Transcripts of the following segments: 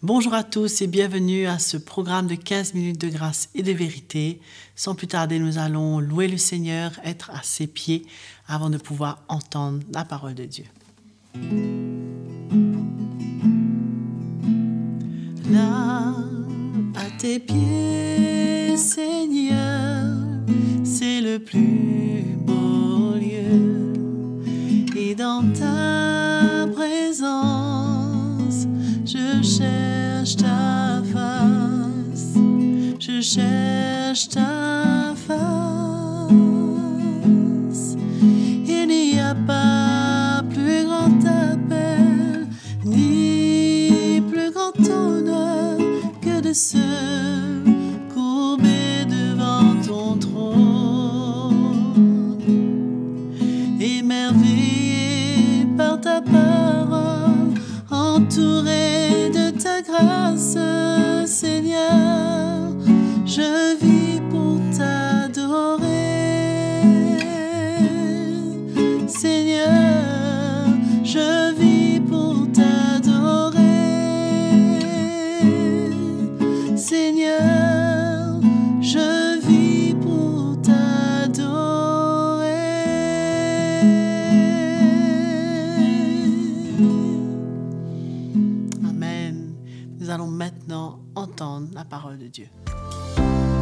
Bonjour à tous et bienvenue à ce programme de 15 minutes de grâce et de vérité. Sans plus tarder, nous allons louer le Seigneur, être à ses pieds avant de pouvoir entendre la parole de Dieu. Là, à tes pieds, Seigneur, c'est le plus beau lieu. Et dans ta présence, je cherche ta face, je cherche ta face. Il n'y a pas plus grand appel, ni plus grand honneur que de se courber devant ton trône, émerveillé par ta parole, entouré de ta grâce, Seigneur, je vis pour t'adorer. Seigneur, je vis pour t'adorer. Seigneur, je vis pour t'adorer. Amen. Nous allons maintenant entendre la parole de Dieu.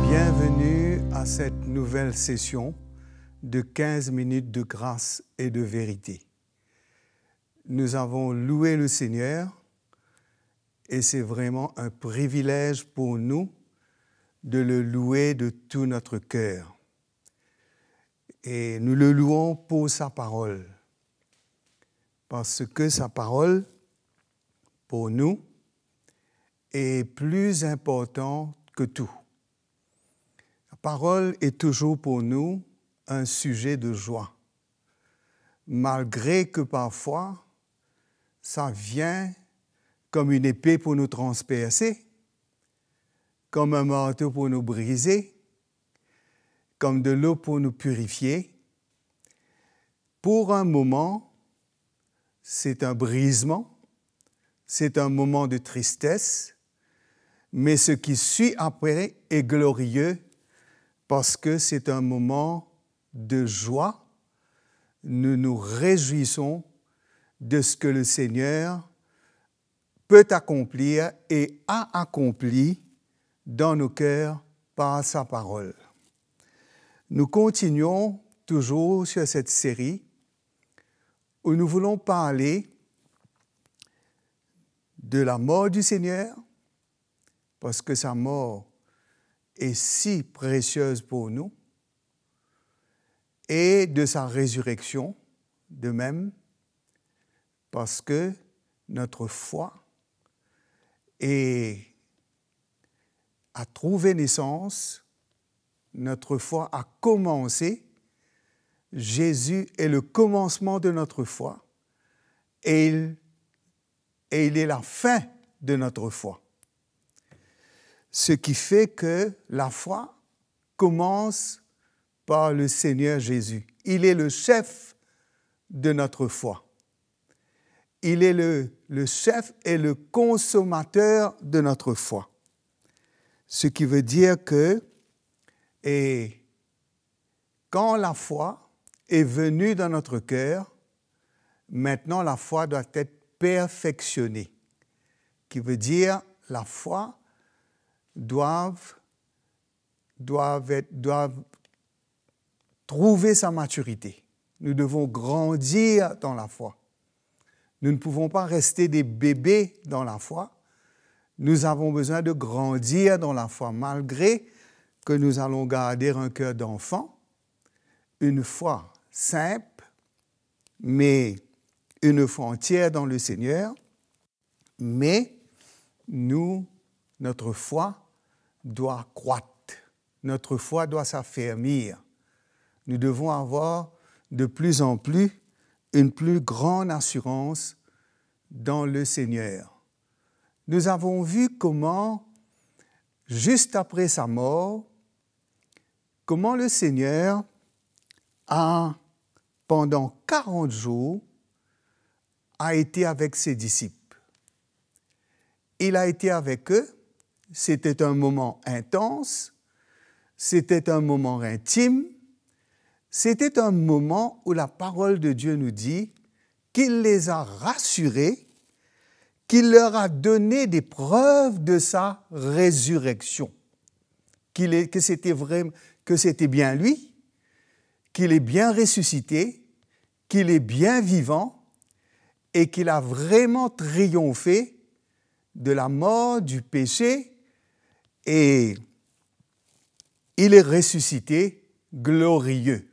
Bienvenue à cette nouvelle session de 15 minutes de grâce et de vérité. Nous avons loué le Seigneur et c'est vraiment un privilège pour nous de le louer de tout notre cœur. Et nous le louons pour sa parole, parce que sa parole, pour nous, est plus importante que tout. La parole est toujours pour nous un sujet de joie, malgré que parfois, ça vient comme une épée pour nous transpercer, comme un marteau pour nous briser, comme de l'eau pour nous purifier. Pour un moment, c'est un brisement, c'est un moment de tristesse, mais ce qui suit après est glorieux parce que c'est un moment de joie. Nous nous réjouissons de ce que le Seigneur peut accomplir et a accompli dans nos cœurs par sa parole. Nous continuons toujours sur cette série où nous voulons parler de la mort du Seigneur, parce que sa mort est si précieuse pour nous, et de sa résurrection de même, parce que notre foi a trouvé naissance, notre foi a commencé. Jésus est le commencement de notre foi et il est la fin de notre foi. Ce qui fait que la foi commence par le Seigneur Jésus. Il est le chef de notre foi. Il est le chef et le consommateur de notre foi. Ce qui veut dire que quand la foi est venue dans notre cœur, maintenant la foi doit être perfectionnée. Qui veut dire la foi doit trouver sa maturité. Nous devons grandir dans la foi. Nous ne pouvons pas rester des bébés dans la foi. Nous avons besoin de grandir dans la foi, malgré que nous allons garder un cœur d'enfant, une foi simple, mais une foi entière dans le Seigneur. Mais notre foi doit croître, notre foi doit s'affermir. Nous devons avoir de plus en plus une plus grande assurance dans le Seigneur. Nous avons vu comment, juste après sa mort, comment le Seigneur a, pendant 40 jours, a été avec ses disciples. il a été avec eux. C'était un moment intense, c'était un moment intime, c'était un moment où la parole de Dieu nous dit qu'il les a rassurés, qu'il leur a donné des preuves de sa résurrection, que c'était bien lui, qu'il est bien ressuscité, qu'il est bien vivant et qu'il a vraiment triomphé de la mort, du péché, et il est ressuscité glorieux.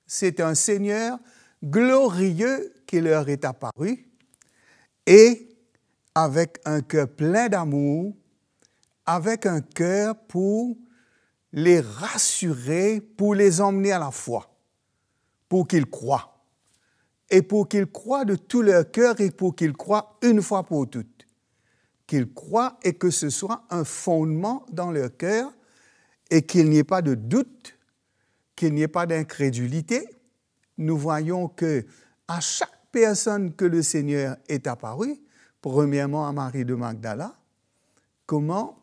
C'est un Seigneur glorieux qui leur est apparu et avec un cœur plein d'amour, avec un cœur pour les rassurer, pour les emmener à la foi, pour qu'ils croient. Et pour qu'ils croient de tout leur cœur et pour qu'ils croient une fois pour toutes. Qu'ils croient et que ce soit un fondement dans leur cœur et qu'il n'y ait pas de doute, qu'il n'y ait pas d'incrédulité. Nous voyons que à chaque personne que le Seigneur est apparu, premièrement à Marie de Magdala, comment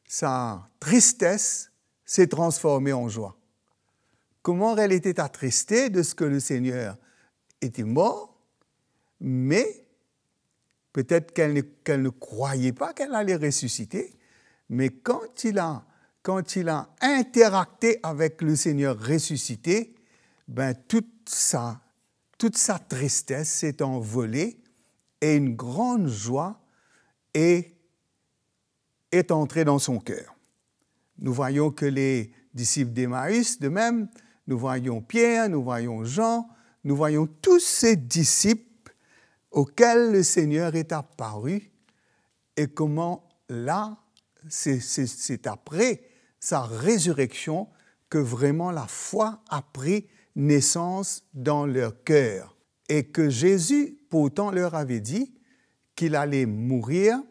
sa tristesse s'est transformée en joie. Comment elle était attristée de ce que le Seigneur était mort, mais peut-être qu'elle ne croyait pas qu'elle allait ressusciter, mais quand il a interacté avec le Seigneur ressuscité, toute sa tristesse s'est envolée et une grande joie est entrée dans son cœur. Nous voyons que les disciples d'Emmaüs, de même, nous voyons Pierre, nous voyons Jean, nous voyons tous ces disciples auxquels le Seigneur est apparu et comment là, c'est après sa résurrection que vraiment la foi a pris naissance dans leur cœur et que Jésus pourtant leur avait dit qu'il allait mourir,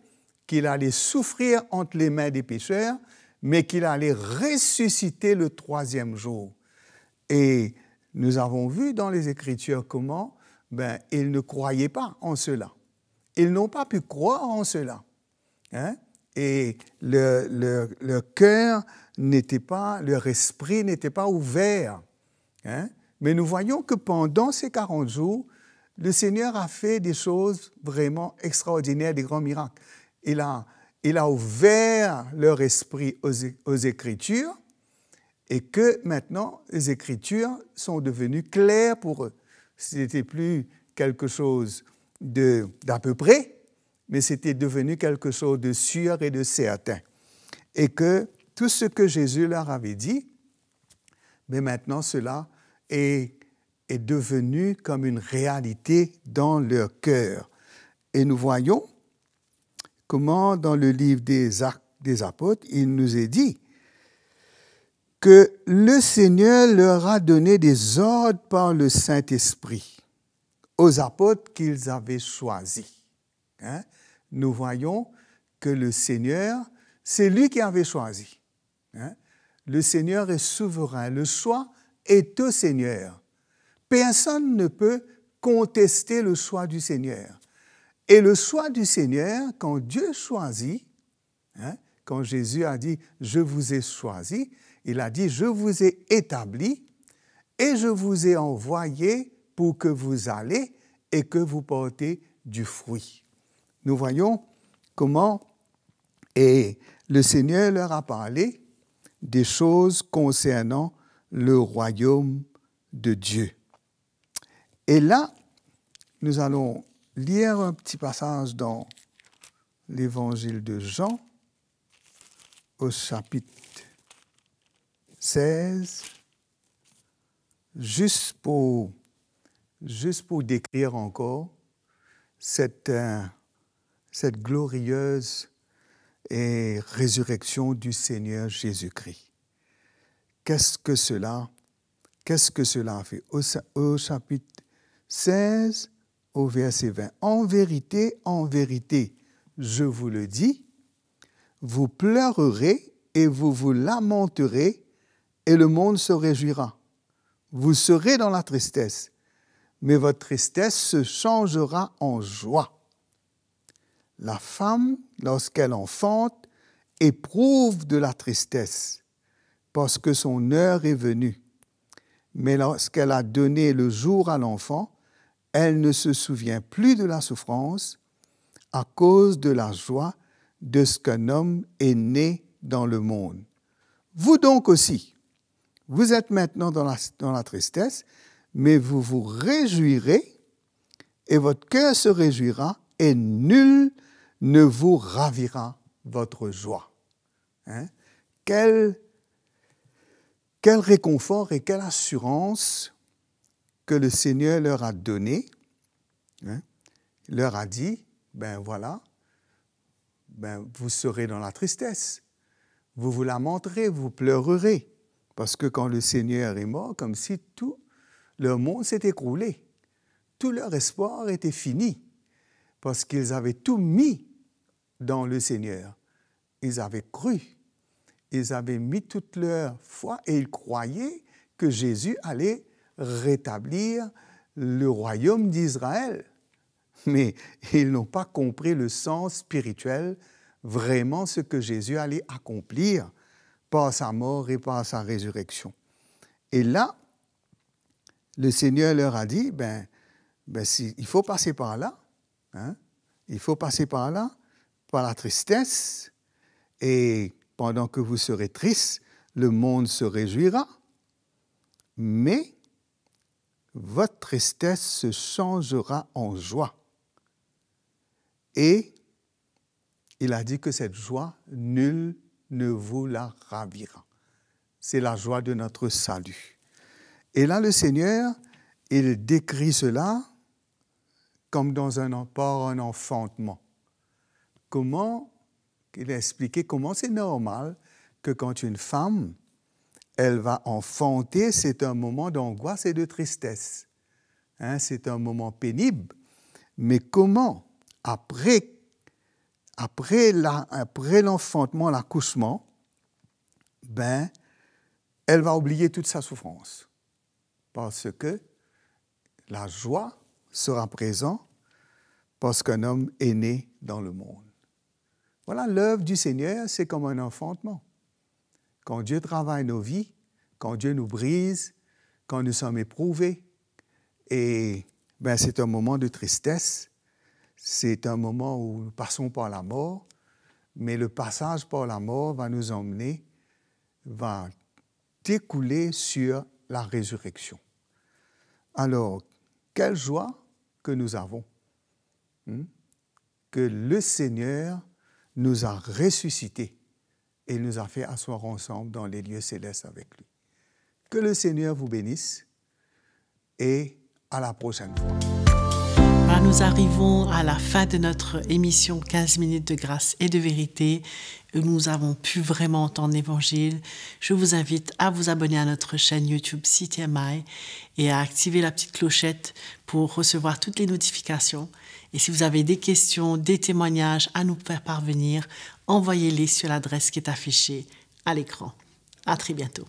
qu'il allait souffrir entre les mains des pécheurs, mais qu'il allait ressusciter le troisième jour. Et nous avons vu dans les Écritures comment ils ne croyaient pas en cela. Ils n'ont pas pu croire en cela. Et leur cœur n'était pas, leur esprit n'était pas ouvert. Mais nous voyons que pendant ces 40 jours, le Seigneur a fait des choses vraiment extraordinaires, des grands miracles. Il a ouvert leur esprit aux Écritures et que maintenant, les Écritures sont devenues claires pour eux. Ce n'était plus quelque chose d'à peu près, mais c'était devenu quelque chose de sûr et de certain. Et que tout ce que Jésus leur avait dit, mais maintenant cela est devenu comme une réalité dans leur cœur. Et nous voyons comment dans le livre des Actes des Apôtres, il nous est dit que le Seigneur leur a donné des ordres par le Saint-Esprit aux apôtres qu'ils avaient choisis. Nous voyons que le Seigneur, c'est lui qui avait choisi. Le Seigneur est souverain, le choix est au Seigneur. Personne ne peut contester le choix du Seigneur. Et le choix du Seigneur, quand Dieu choisit, quand Jésus a dit « Je vous ai choisi », il a dit « Je vous ai établi et je vous ai envoyé pour que vous allez et que vous portez du fruit. » Nous voyons comment le Seigneur leur a parlé des choses concernant le royaume de Dieu. Et là, nous allons lire un petit passage dans l'Évangile de Jean, au chapitre 16, juste pour décrire encore cette glorieuse résurrection du Seigneur Jésus-Christ. Qu'est-ce que cela a fait? Au chapitre 16, au verset 20. En vérité, je vous le dis, vous pleurerez et vous vous lamenterez et le monde se réjouira. Vous serez dans la tristesse, mais votre tristesse se changera en joie. La femme, lorsqu'elle enfante, éprouve de la tristesse parce que son heure est venue. Mais lorsqu'elle a donné le jour à l'enfant, elle ne se souvient plus de la souffrance à cause de la joie de ce qu'un homme est né dans le monde. Vous donc aussi, vous êtes maintenant dans la tristesse, mais vous vous réjouirez et votre cœur se réjouira et nul ne vous ravira votre joie. Hein? Quel réconfort et quelle assurance que le Seigneur leur a donné. Hein? Il leur a dit, ben voilà, vous serez dans la tristesse. Vous vous lamenterez, vous pleurerez. Parce que quand le Seigneur est mort, comme si tout leur monde s'est écroulé. Tout leur espoir était fini. Parce qu'ils avaient tout mis dans le Seigneur. Ils avaient cru. Ils avaient mis toute leur foi et ils croyaient que Jésus allait rétablir le royaume d'Israël. Mais ils n'ont pas compris le sens spirituel, vraiment ce que Jésus allait accomplir par sa mort et par sa résurrection. Et là, le Seigneur leur a dit, il faut passer par là, hein? Il faut passer par là, par la tristesse, et pendant que vous serez tristes, le monde se réjouira, mais votre tristesse se changera en joie. Et il a dit que cette joie, nul ne vous la ravira. C'est la joie de notre salut. Et là, le Seigneur, il décrit cela comme par un enfantement. Il a expliqué comment c'est normal que quand une femme, elle va enfanter, c'est un moment d'angoisse et de tristesse. Hein, c'est un moment pénible. Mais comment, après l'enfantement, l'accouchement, elle va oublier toute sa souffrance. Parce que la joie sera présente parce qu'un homme est né dans le monde. Voilà, l'œuvre du Seigneur, c'est comme un enfantement. Quand Dieu travaille nos vies, quand Dieu nous brise, quand nous sommes éprouvés, et c'est un moment de tristesse, c'est un moment où nous passons par la mort, mais le passage par la mort va nous emmener, va découler sur la résurrection. Alors, quelle joie que nous avons, que le Seigneur nous a ressuscités et nous a fait asseoir ensemble dans les lieux célestes avec lui. Que le Seigneur vous bénisse et à la prochaine fois. Voilà, nous arrivons à la fin de notre émission 15 minutes de grâce et de vérité. Nous avons pu vraiment entendre l'Évangile. Je vous invite à vous abonner à notre chaîne YouTube CTMI et à activer la petite clochette pour recevoir toutes les notifications. Et si vous avez des questions, des témoignages à nous faire parvenir, envoyez-les sur l'adresse qui est affichée à l'écran. À très bientôt.